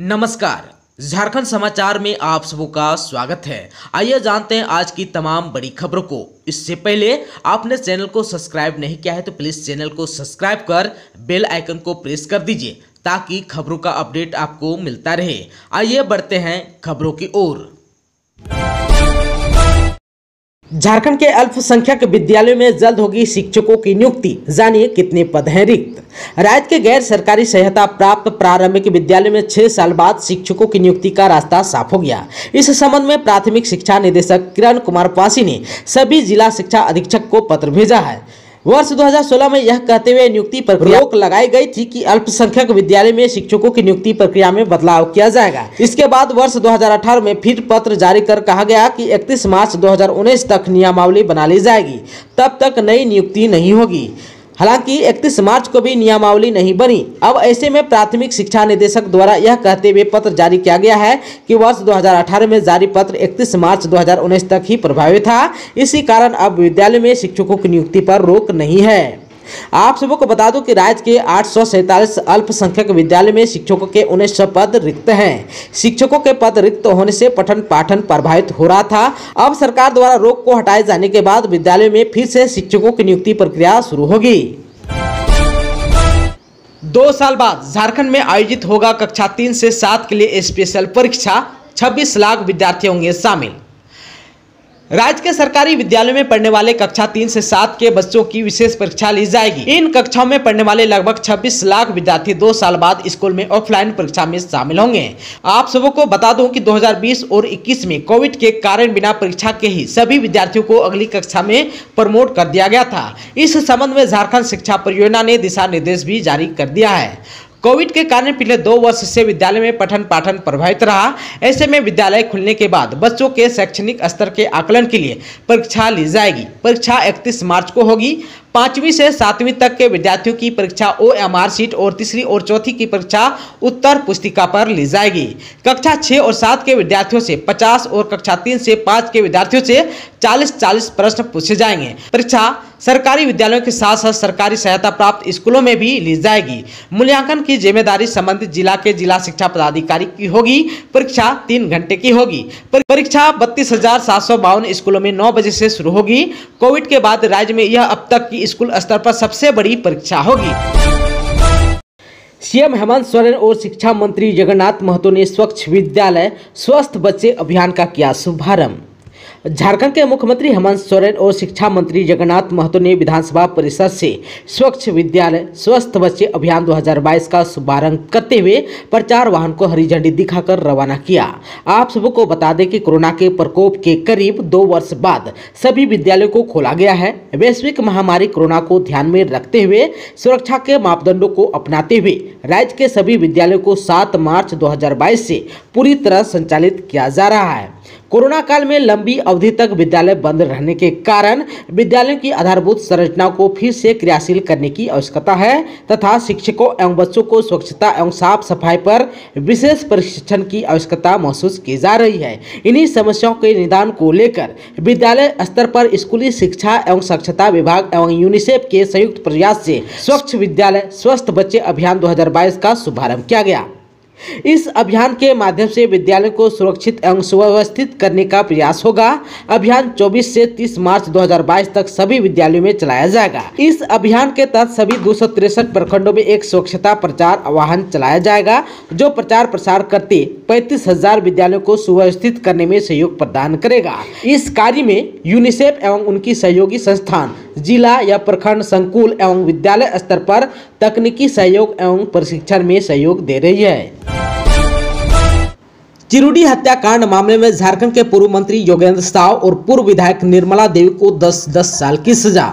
नमस्कार, झारखंड समाचार में आप सबका स्वागत है। आइए जानते हैं आज की तमाम बड़ी खबरों को। इससे पहले आपने चैनल को सब्सक्राइब नहीं किया है तो प्लीज चैनल को सब्सक्राइब कर बेल आइकन को प्रेस कर दीजिए ताकि खबरों का अपडेट आपको मिलता रहे। आइए बढ़ते हैं खबरों की ओर। झारखंड के अल्पसंख्यक विद्यालयों में जल्द होगी शिक्षकों की नियुक्ति, जानिए कितने पद हैं रिक्त। राज्य के गैर सरकारी सहायता प्राप्त प्रारंभिक विद्यालय में 6 साल बाद शिक्षकों की नियुक्ति का रास्ता साफ हो गया। इस संबंध में प्राथमिक शिक्षा निदेशक किरण कुमार पासी ने सभी जिला शिक्षा अधीक्षक को पत्र भेजा है। वर्ष 2016 में यह कहते हुए नियुक्ति पर रोक लगाई गई थी कि अल्पसंख्यक विद्यालय में शिक्षकों की नियुक्ति प्रक्रिया में बदलाव किया जाएगा। इसके बाद वर्ष 2018 में फिर पत्र जारी कर कहा गया कि 31 मार्च 2019 तक नियमावली बना ली जाएगी, तब तक नई नियुक्ति नहीं होगी। हालांकि 31 मार्च को भी नियमावली नहीं बनी। अब ऐसे में प्राथमिक शिक्षा निदेशक द्वारा यह कहते हुए पत्र जारी किया गया है कि वर्ष 2018 में जारी पत्र 31 मार्च 2019 तक ही प्रभावी था। इसी कारण अब विद्यालय में शिक्षकों की नियुक्ति पर रोक नहीं है। आप सबको बता दूं कि राज्य के 847 अल्पसंख्यक विद्यालय में शिक्षकों के 1900 पद रिक्त हैं। शिक्षकों के पद रिक्त होने से पठन पाठन प्रभावित हो रहा था। अब सरकार द्वारा रोक को हटाए जाने के बाद विद्यालय में फिर से शिक्षकों की नियुक्ति प्रक्रिया शुरू होगी। 2 साल बाद झारखंड में आयोजित होगा कक्षा 3 से 7 के लिए स्पेशल परीक्षा, 26 लाख विद्यार्थी होंगे शामिल। राज्य के सरकारी विद्यालयों में पढ़ने वाले कक्षा 3 से 7 के बच्चों की विशेष परीक्षा ली जाएगी। इन कक्षाओं में पढ़ने वाले लगभग 26 लाख विद्यार्थी 2 साल बाद स्कूल में ऑफलाइन परीक्षा में शामिल होंगे। आप सबको बता दूं कि 2020 और 21 में कोविड के कारण बिना परीक्षा के ही सभी विद्यार्थियों को अगली कक्षा में प्रमोट कर दिया गया था। इस संबंध में झारखंड शिक्षा परियोजना ने दिशा निर्देश भी जारी कर दिया है। कोविड के कारण पिछले 2 वर्ष से विद्यालय में पठन पाठन प्रभावित रहा। ऐसे में विद्यालय खुलने के बाद बच्चों के शैक्षणिक स्तर के आकलन के लिए परीक्षा ली जाएगी। परीक्षा 31 मार्च को होगी। 5वीं से 7वीं तक के विद्यार्थियों की परीक्षा OMR शीट और तीसरी और चौथी की परीक्षा उत्तर पुस्तिका पर ली जाएगी। कक्षा 6 और 7 के विद्यार्थियों से 50 और कक्षा 3 से 5 के विद्यार्थियों से 40-40 प्रश्न पूछे जाएंगे। परीक्षा सरकारी विद्यालयों के साथ साथ सरकारी सहायता प्राप्त स्कूलों में भी ली जाएगी। मूल्यांकन की जिम्मेदारी संबंधित जिला के जिला शिक्षा पदाधिकारी की होगी। परीक्षा 3 घंटे की होगी। परीक्षा 32,752 स्कूलों में 9 बजे से शुरू होगी। कोविड के बाद राज्य में यह अब तक की स्कूल स्तर पर सबसे बड़ी परीक्षा होगी। सीएम हेमंत सोरेन और शिक्षा मंत्री जगन्नाथ महतो ने स्वच्छ विद्यालय स्वस्थ बच्चे अभियान का किया शुभारंभ। झारखंड के मुख्यमंत्री हेमंत सोरेन और शिक्षा मंत्री जगन्नाथ महतो ने विधानसभा परिषद से स्वच्छ विद्यालय स्वस्थ बच्चे अभियान 2022 का शुभारंभ करते हुए प्रचार वाहन को हरी झंडी दिखाकर रवाना किया। आप सबको बता दें कि कोरोना के प्रकोप के करीब 2 वर्ष बाद सभी विद्यालयों को खोला गया है। वैश्विक महामारी कोरोना को ध्यान में रखते हुए सुरक्षा के मापदंडों को अपनाते हुए राज्य के सभी विद्यालयों को 7 मार्च 2022 से पूरी तरह संचालित किया जा रहा है। कोरोना काल में लंबी अवधि तक विद्यालय बंद रहने के कारण विद्यालयों की आधारभूत संरचना को फिर से क्रियाशील करने की आवश्यकता है तथा शिक्षकों एवं बच्चों को स्वच्छता एवं साफ सफाई पर विशेष प्रशिक्षण की आवश्यकता महसूस की जा रही है। इन्हीं समस्याओं के निदान को लेकर विद्यालय स्तर पर स्कूली शिक्षा एवं साक्षरता विभाग एवं यूनिसेफ के संयुक्त प्रयास से स्वच्छ विद्यालय स्वस्थ बच्चे अभियान 2022 का शुभारंभ किया गया। इस अभियान के माध्यम से विद्यालय को सुरक्षित एवं सुव्यवस्थित करने का प्रयास होगा। अभियान 24 से 30 मार्च 2022 तक सभी विद्यालयों में चलाया जाएगा। इस अभियान के तहत सभी 263 प्रखंडों में एक स्वच्छता प्रचार वाहन चलाया जाएगा जो प्रचार प्रसार करते 35,000 विद्यालयों को सुव्यवस्थित करने में सहयोग प्रदान करेगा। इस कार्य में यूनिसेफ एवं उनकी सहयोगी संस्थान जिला या प्रखंड संकुल एवं विद्यालय स्तर पर तकनीकी सहयोग एवं प्रशिक्षण में सहयोग दे रही है। चिरुडी हत्याकांड मामले में झारखंड के पूर्व मंत्री योगेंद्र साव और पूर्व विधायक निर्मला देवी को 10-10 साल की सजा।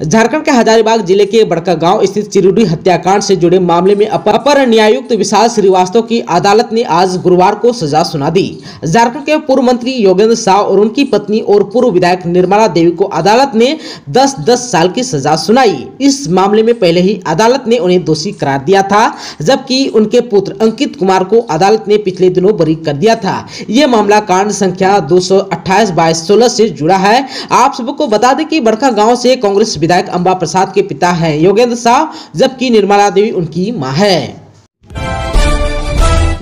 झारखंड के हजारीबाग जिले के बड़का गांव स्थित चिरुडी हत्याकांड से जुड़े मामले में अपर न्यायायुक्त विशाल श्रीवास्तव की अदालत ने आज गुरुवार को सजा सुना दी। झारखंड के पूर्व मंत्री योगेंद्र साव और उनकी पत्नी और पूर्व विधायक निर्मला देवी को अदालत ने 10-10 साल की सजा सुनाई। इस मामले में पहले ही अदालत ने उन्हें दोषी करार दिया था, जबकि उनके पुत्र अंकित कुमार को अदालत ने पिछले दिनों बरी कर दिया था। ये मामला कांड संख्या 228/22/16 से जुड़ा है। आप सबको बता दें कि बड़का गांव से कांग्रेस विधायक अंबा प्रसाद के पिता हैं योगेंद्र साव, जबकि निर्मला देवी उनकी मां है।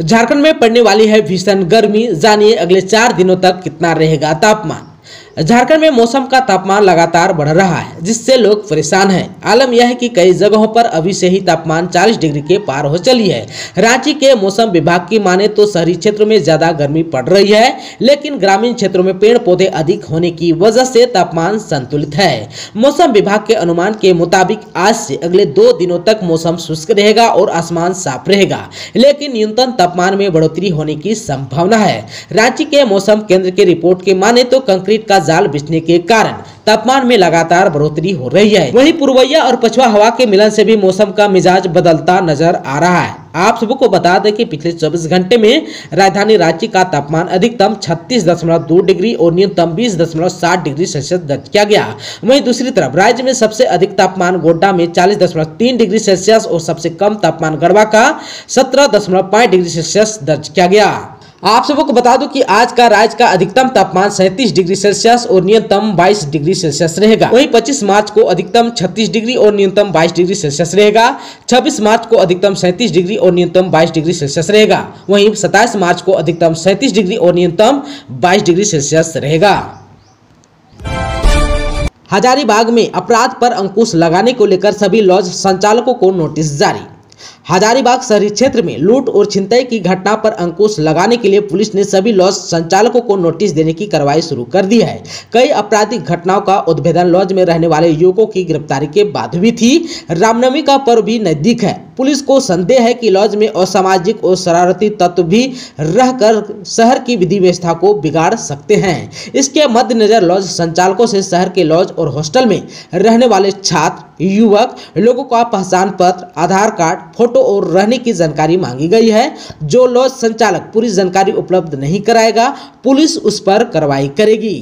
झारखंड में पड़ने वाली है भीषण गर्मी। जानिए अगले 4 दिनों तक कितना रहेगा तापमान। झारखंड में मौसम का तापमान लगातार बढ़ रहा है, जिससे लोग परेशान हैं। आलम यह है कि कई जगहों पर अभी से ही तापमान 40 डिग्री के पार हो चली है। रांची के मौसम विभाग की माने तो शहरी क्षेत्रों में ज्यादा गर्मी पड़ रही है, लेकिन ग्रामीण क्षेत्रों में पेड़ पौधे अधिक होने की वजह से तापमान संतुलित है। मौसम विभाग के अनुमान के मुताबिक आज से अगले 2 दिनों तक मौसम शुष्क रहेगा और आसमान साफ रहेगा, लेकिन न्यूनतम तापमान में बढ़ोतरी होने की संभावना है। रांची के मौसम केंद्र की रिपोर्ट के माने तो कंक्रीट का जाल बिछने के कारण तापमान में लगातार बढ़ोतरी हो रही है। वहीं पूर्वैया और पछुआ हवा के मिलन से भी मौसम का मिजाज बदलता नजर आ रहा है। आप सबको बता दें कि पिछले 24 घंटे में राजधानी रांची का तापमान अधिकतम 36.2 डिग्री और न्यूनतम 20.7 डिग्री सेल्सियस दर्ज किया गया। वहीं दूसरी तरफ राज्य में सबसे अधिक तापमान गोड्डा में 40.3 डिग्री सेल्सियस और सबसे कम तापमान गढ़वा का 17.5 डिग्री सेल्सियस दर्ज किया गया। आप सबको बता दूं कि आज का राज्य का अधिकतम तापमान 37 डिग्री सेल्सियस और न्यूनतम 22 डिग्री सेल्सियस रहेगा। वहीं 25 मार्च को अधिकतम 36 डिग्री और न्यूनतम 22 डिग्री सेल्सियस रहेगा। 26 मार्च को अधिकतम 37 डिग्री और न्यूनतम 22 डिग्री सेल्सियस रहेगा। वहीं 27 मार्च को अधिकतम 37 डिग्री और न्यूनतम 22 डिग्री सेल्सियस रहेगा। हजारीबाग में अपराध पर अंकुश लगाने को लेकर सभी लॉज संचालकों को नोटिस जारी। हजारीबाग शहरी क्षेत्र में लूट और छिनतई की घटना पर अंकुश लगाने के लिए पुलिस ने सभी लॉज संचालकों को नोटिस देने की कार्रवाई शुरू कर दी है। कई आपराधिक घटनाओं का उद्भेदन लॉज में रहने वाले युवकों की गिरफ्तारी के बाद हुई थी। रामनवमी का पर्व भी नजदीक है। पुलिस को संदेह है कि लॉज में असामाजिक और शरारती तत्व भी रहकर शहर की विधि व्यवस्था को बिगाड़ सकते हैं। इसके मद्देनजर लॉज संचालकों से शहर के लॉज और हॉस्टल में रहने वाले छात्र, युवक लोगों का पहचान पत्र, आधार कार्ड, फोटो और रहने की जानकारी मांगी गई है। जो लॉज संचालक पूरी जानकारी उपलब्ध नहीं कराएगा, पुलिस उस पर कार्रवाई करेगी।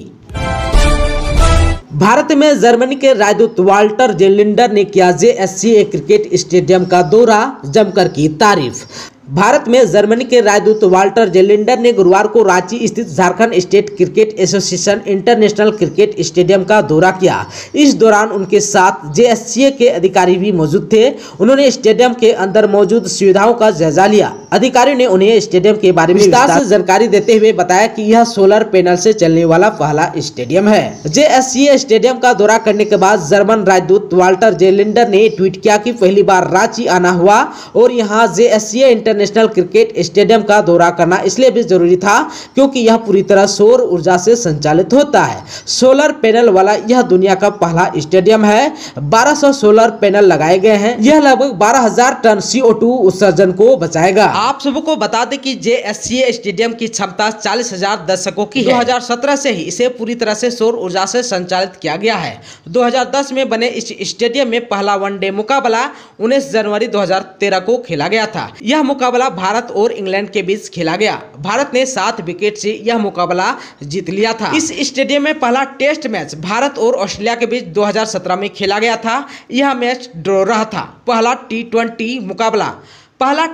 भारत में जर्मनी के राजदूत वाल्टर जेलिंडर ने किया JSCA क्रिकेट स्टेडियम का दौरा, जमकर की तारीफ। भारत में जर्मनी के राजदूत वाल्टर जेलिंडर ने गुरुवार को रांची स्थित Jharkhand state cricket association international cricket stadium का दौरा किया। इस दौरान उनके साथ JSCA के अधिकारी भी मौजूद थे। उन्होंने स्टेडियम के अंदर मौजूद सुविधाओं का जायजा लिया। अधिकारियों ने उन्हें स्टेडियम के बारे में विस्तार से जानकारी देते हुए बताया कि यह सोलर पैनल से चलने वाला पहला स्टेडियम है। JSCA स्टेडियम का दौरा करने के बाद जर्मन राजदूत वाल्टर जेलिंडर ने ट्वीट किया कि पहली बार रांची आना हुआ और यहाँ JSCA इंटरनेशनल क्रिकेट स्टेडियम का दौरा करना इसलिए भी जरूरी था क्योंकि यह पूरी तरह सौर ऊर्जा से संचालित होता है। सोलर पैनल वाला यह दुनिया का पहला स्टेडियम है। 1200 सोलर पैनल लगाए गए हैं। यह लगभग 12,000 टन CO2 उत्सर्जन को बचाएगा। आप सबको बता दें कि JSCA स्टेडियम की क्षमता 40,000 दर्शकों की है। 2017 से ही इसे पूरी तरह से सौर ऊर्जा से संचालित किया गया है। 2010 में बने इस स्टेडियम में पहला वनडे मुकाबला 19 जनवरी 2013 को खेला गया था। यह मुकाबला भारत और इंग्लैंड के बीच खेला गया। भारत ने 7 विकेट से यह मुकाबला जीत लिया था। इस स्टेडियम में पहला टेस्ट मैच भारत और ऑस्ट्रेलिया के बीच 2017 में खेला गया था। यह मैच ड्रॉ रहा था। पहला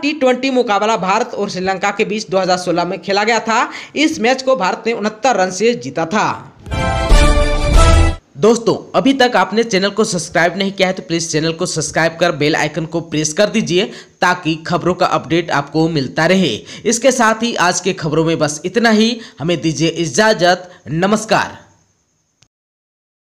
T20 मुकाबला भारत और श्रीलंका के बीच 2016 में खेला गया था। इस मैच को भारत ने 69 रन से जीता था। दोस्तों, अभी तक आपने चैनल को सब्सक्राइब नहीं किया है तो प्लीज चैनल को सब्सक्राइब कर बेल आइकन को प्रेस कर दीजिए ताकि खबरों का अपडेट आपको मिलता रहे। इसके साथ ही आज के खबरों में बस इतना ही। हमें दीजिए इजाजत। नमस्कार।